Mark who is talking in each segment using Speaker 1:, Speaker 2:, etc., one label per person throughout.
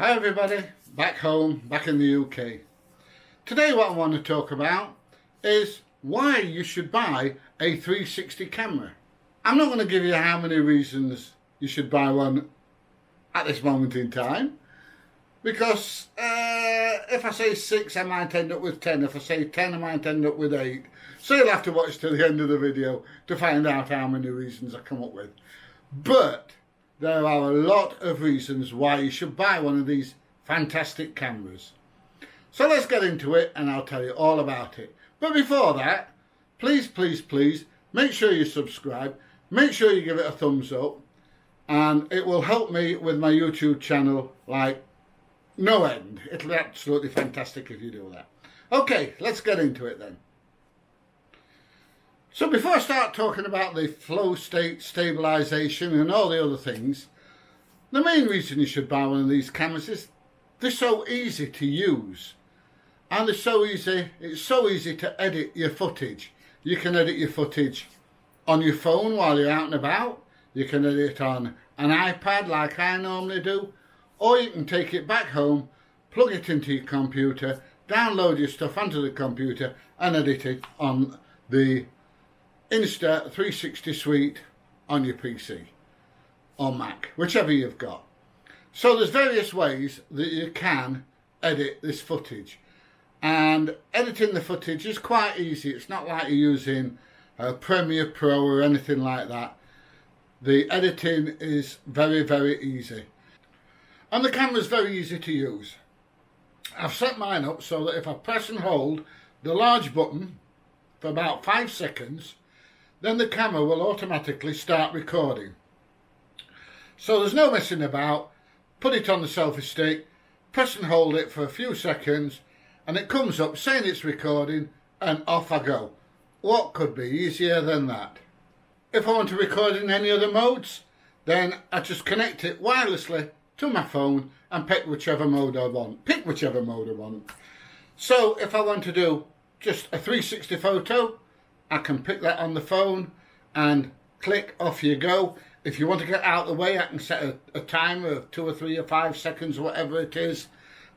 Speaker 1: Hi everybody, back home, back in the UK. Today what I want to talk about is why you should buy a 360 camera. I'm not going to give you how many reasons you should buy one at this moment in time, because if I say 6 I might end up with 10, if I say 10 I might end up with 8. So you'll have to watch till the end of the video to find out how many reasons I come up with. But there are a lot of reasons why you should buy one of these fantastic cameras. So let's get into it and I'll tell you all about it. But before that, please make sure you subscribe, make sure you give it a thumbs up, and it will help me with my YouTube channel like no end. It'll be absolutely fantastic if you do that. Okay, let's get into it then. So before I start talking about the flow state, stabilization and all the other things, the main reason you should buy one of these cameras is they're so easy to use. And it's so easy to edit your footage. You can edit your footage on your phone while you're out and about. You can edit it on an iPad like I normally do. Or you can take it back home, plug it into your computer, download your stuff onto the computer and edit it on the Insta360 suite on your PC or Mac, whichever you've got. So there's various ways that you can edit this footage, and editing the footage is quite easy. It's not like you're using Premiere Pro or anything like that. The editing is very easy, and the camera is very easy to use. I've set mine up so that if I press and hold the large button for about 5 seconds, then the camera will automatically start recording. So there's no messing about. Put it on the selfie stick, press and hold it for a few seconds, and it comes up saying it's recording, and off I go. What could be easier than that? If I want to record in any other modes, then I just connect it wirelessly to my phone and pick whichever mode I want. So if I want to do just a 360 photo, I can pick that on the phone and click, off you go. If you want to get out of the way, I can set a timer of 2 or 3 or 5 seconds, whatever it is.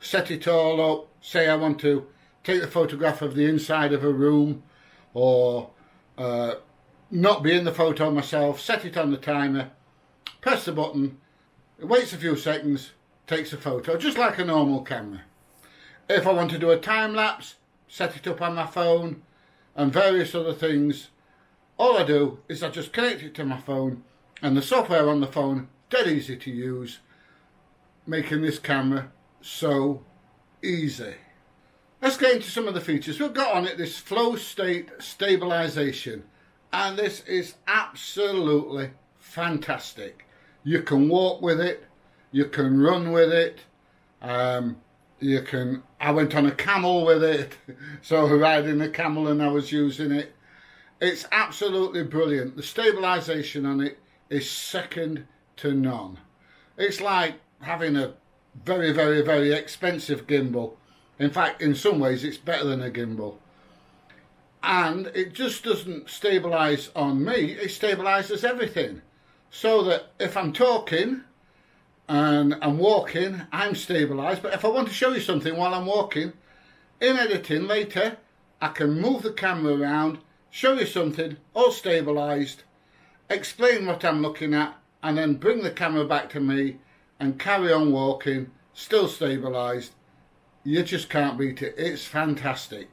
Speaker 1: Set it all up. Say I want to take the photograph of the inside of a room, or not be in the photo myself. Set it on the timer, press the button, it waits a few seconds, takes a photo, just like a normal camera. If I want to do a time lapse, set it up on my phone, and various other things. All I do is I just connect it to my phone, and the software on the phone, dead easy to use, making this camera so easy. Let's get into some of the features. We've got on it this flow state stabilization, and this is absolutely fantastic. You can walk with it, you can run with it, I went on a camel with it, so riding a camel and I was using it. It's absolutely brilliant. The stabilization on it is second to none. It's like having a very expensive gimbal. In fact, in some ways it's better than a gimbal. And it just doesn't stabilize on me, it stabilizes everything. So that if I'm talking and I'm walking, I'm stabilised. But if I want to show you something while I'm walking, in editing later, I can move the camera around, show you something, all stabilised, explain what I'm looking at, and then bring the camera back to me and carry on walking, still stabilised. You just can't beat it. It's fantastic.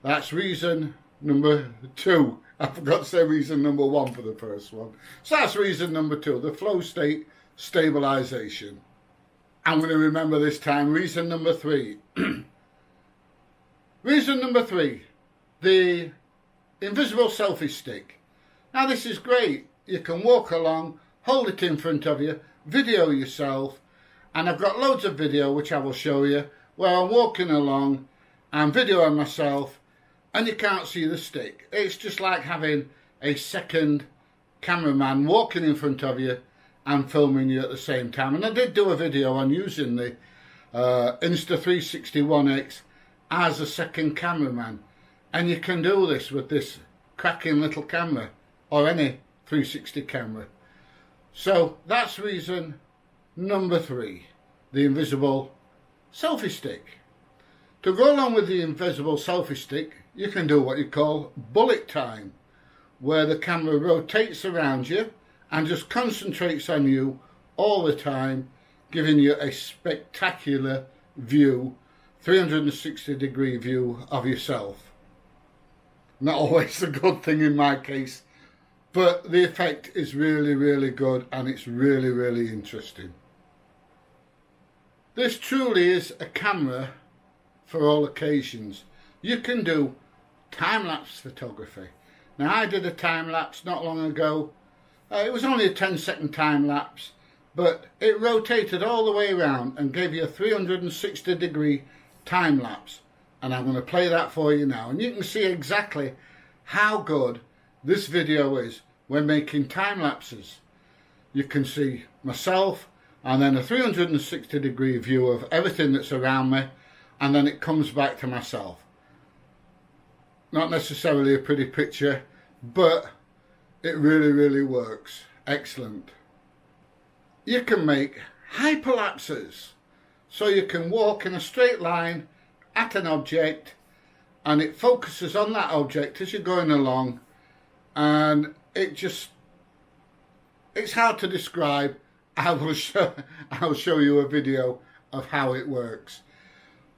Speaker 1: That's reason number 2. I forgot to say reason number 1 for the first one. So that's reason number 2, the flow state stabilization. I'm going to remember this time. Reason number 3. Reason number 3, the invisible selfie stick. Now this is great. You can walk along, hold it in front of you, video yourself, and I've got loads of video which I will show you where I'm walking along and videoing myself and you can't see the stick. It's just like having a second cameraman walking in front of you and filming you at the same time. And I did do a video on using the Insta360 One X as a second cameraman, and you can do this with this cracking little camera or any 360 camera. So that's reason number 3. the invisible selfie stick. To go along with the invisible selfie stick, you can do what you call bullet time, where the camera rotates around you and just concentrates on you all the time, giving you a spectacular view, 360-degree view of yourself. Not always a good thing in my case, but the effect is really, really good, and it's really, really interesting. This truly is a camera for all occasions. You can do time-lapse photography. Now, I did a time-lapse not long ago. It was only a 10-second time-lapse, but it rotated all the way around and gave you a 360-degree time-lapse. And I'm going to play that for you now. And you can see exactly how good this video is when making time-lapses. You can see myself and then a 360-degree view of everything that's around me, and then it comes back to myself. Not necessarily a pretty picture, but it really, really works. Excellent. You can make hyperlapses, so you can walk in a straight line at an object and it focuses on that object as you're going along, and it's hard to describe. I'll show you a video of how it works.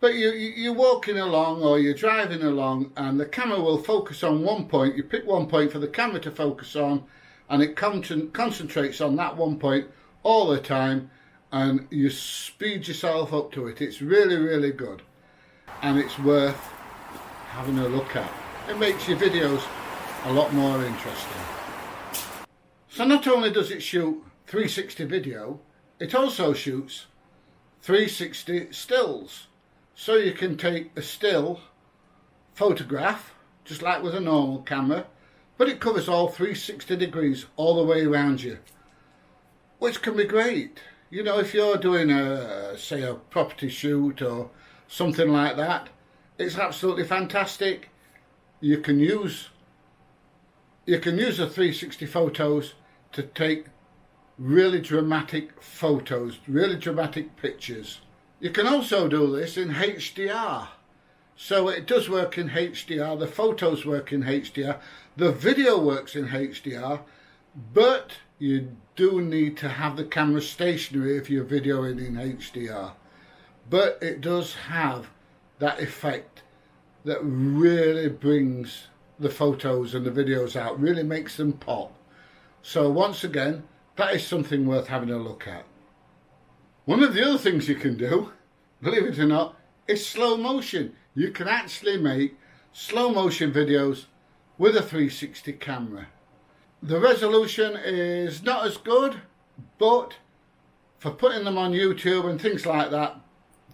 Speaker 1: But you're walking along or you're driving along, and the camera will focus on one point. You pick one point for the camera to focus on, and it concentrates on that one point all the time, and you speed yourself up to it. It's really, really good, and it's worth having a look at. It makes your videos a lot more interesting. So not only does it shoot 360 video, it also shoots 360 stills. So you can take a still photograph, just like with a normal camera, but it covers all 360 degrees all the way around you, which can be great. You know, if you're doing say a property shoot or something like that, it's absolutely fantastic. You can use the 360 photos to take really dramatic photos, really dramatic pictures. You can also do this in HDR. So it does work in HDR, the photos work in HDR, the video works in HDR, but you do need to have the camera stationary if you're videoing in HDR. But it does have that effect that really brings the photos and the videos out, really makes them pop. So once again, that is something worth having a look at. One of the other things you can do, believe it or not, is slow motion. You can actually make slow motion videos with a 360 camera. The resolution is not as good, but for putting them on YouTube and things like that,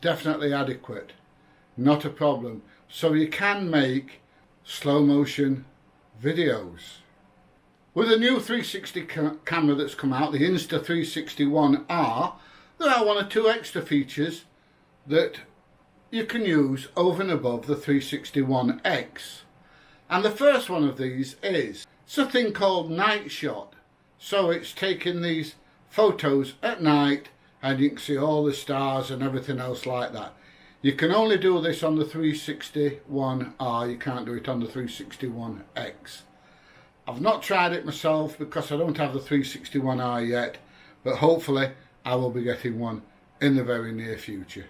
Speaker 1: definitely adequate. Not a problem. So you can make slow motion videos. With the new 360 camera that's come out, the Insta360 there are one or two extra features that you can use over and above the 360 And the first one of these is something called night shot. So it's taking these photos at night and you can see all the stars and everything else like that. You can only do this on the 360 you can't do it on the 360 I've not tried it myself because I don't have the 360 yet, but hopefully I will be getting one in the very near future.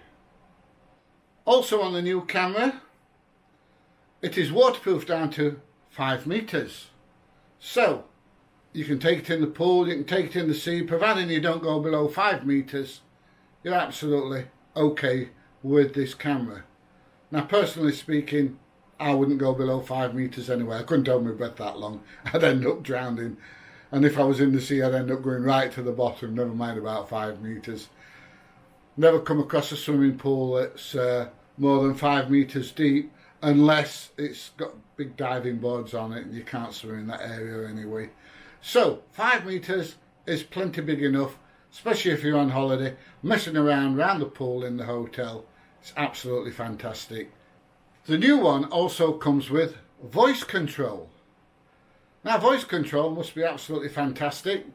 Speaker 1: Also on the new camera, it is waterproof down to 5 meters. So you can take it in the pool, you can take it in the sea, providing you don't go below 5 meters, you're absolutely okay with this camera. Now personally speaking, I wouldn't go below 5 meters anyway. I couldn't hold my breath that long. I'd end up drowning. And if I was in the sea, I'd end up going right to the bottom, never mind about 5 meters. Never come across a swimming pool that's more than 5 meters deep, unless it's got big diving boards on it and you can't swim in that area anyway. So 5 meters is plenty big enough, especially if you're on holiday, messing around the pool in the hotel. It's absolutely fantastic. The new one also comes with voice control. Now voice control must be absolutely fantastic.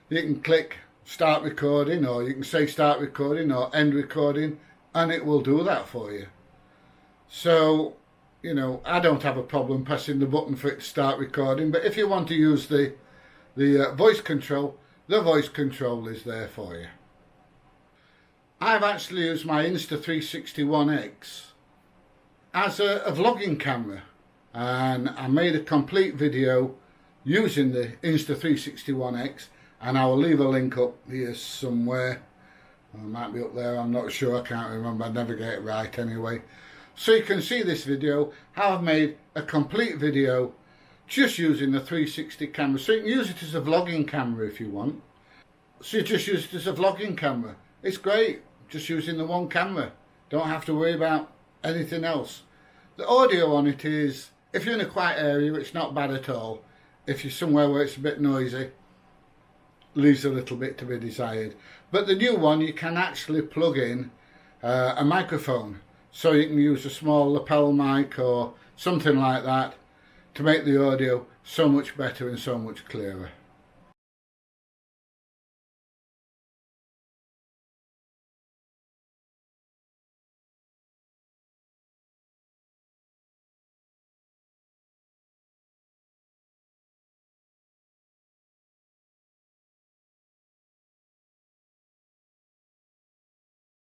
Speaker 1: You can click start recording, or you can say start recording or end recording, and it will do that for you. So, you know, I don't have a problem pressing the button for it to start recording, but if you want to use the voice control, the voice control is there for you. I've actually used my Insta360 One X as a vlogging camera, and I made a complete video using the Insta360 One X, and I will leave a link up here somewhere. It might be up there, I'm not sure, I can't remember, I never get it right anyway. So you can see this video, how I've made a complete video just using the 360 camera. So you can use it as a vlogging camera if you want. So you just use it as a vlogging camera. It's great, just using the one camera. Don't have to worry about anything else. The audio on it is, if you're in a quiet area, it's not bad at all. If you're somewhere where it's a bit noisy, leaves a little bit to be desired. But the new one, you can actually plug in a microphone. So you can use a small lapel mic or something like that to make the audio so much better and so much clearer.